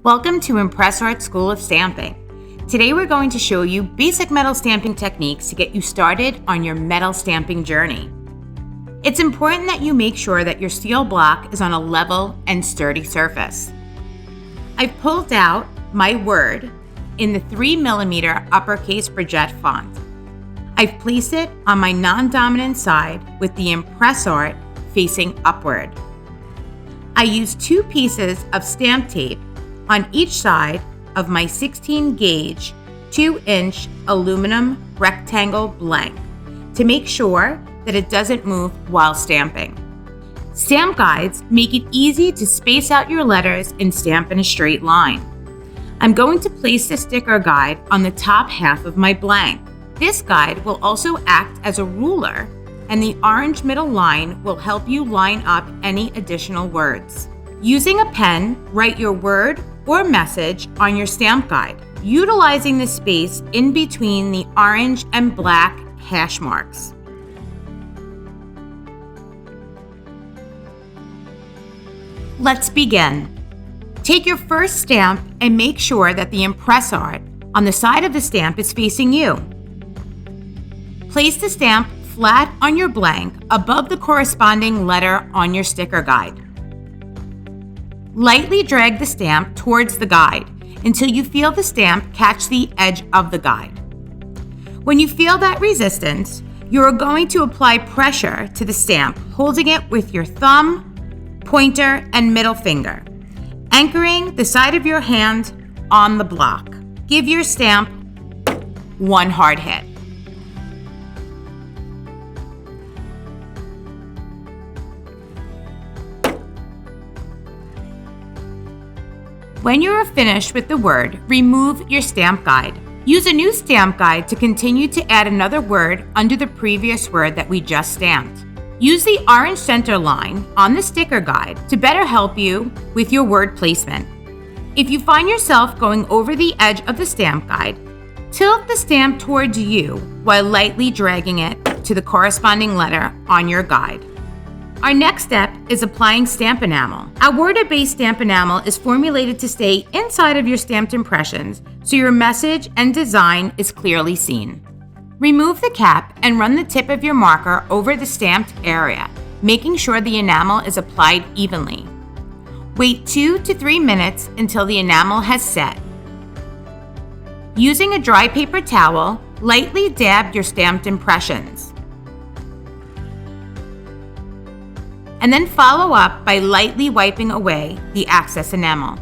Welcome to ImpressArt School of Stamping. Today we're going to show you basic metal stamping techniques to get you started on your metal stamping journey. It's important that you make sure that your steel block is on a level and sturdy surface. I've pulled out my word in the 3mm uppercase Bridget font. I've placed it on my non-dominant side with the ImpressArt facing upward. I used 2 pieces of stamp tape on each side of my 16 gauge 2-inch aluminum rectangle blank to make sure that it doesn't move while stamping. Stamp guides make it easy to space out your letters and stamp in a straight line. I'm going to place the sticker guide on the top half of my blank. This guide will also act as a ruler, and the orange middle line will help you line up any additional words. Using a pen, write your word or message on your stamp guide, utilizing the space in between the orange and black hash marks. Let's begin. Take your first stamp and make sure that the ImpressArt on the side of the stamp is facing you. Place the stamp flat on your blank above the corresponding letter on your sticker guide. Lightly drag the stamp towards the guide until you feel the stamp catch the edge of the guide. When you feel that resistance, you are going to apply pressure to the stamp, holding it with your thumb, pointer, and middle finger, anchoring the side of your hand on the block. Give your stamp one hard hit. When you are finished with the word, remove your stamp guide. Use a new stamp guide to continue to add another word under the previous word that we just stamped. Use the orange center line on the sticker guide to better help you with your word placement. If you find yourself going over the edge of the stamp guide, tilt the stamp towards you while lightly dragging it to the corresponding letter on your guide. Our next step is applying stamp enamel. Our water-based stamp enamel is formulated to stay inside of your stamped impressions so your message and design is clearly seen. Remove the cap and run the tip of your marker over the stamped area, making sure the enamel is applied evenly. Wait 2 to 3 minutes until the enamel has set. Using a dry paper towel, lightly dab your stamped impressions, and then follow up by lightly wiping away the excess enamel.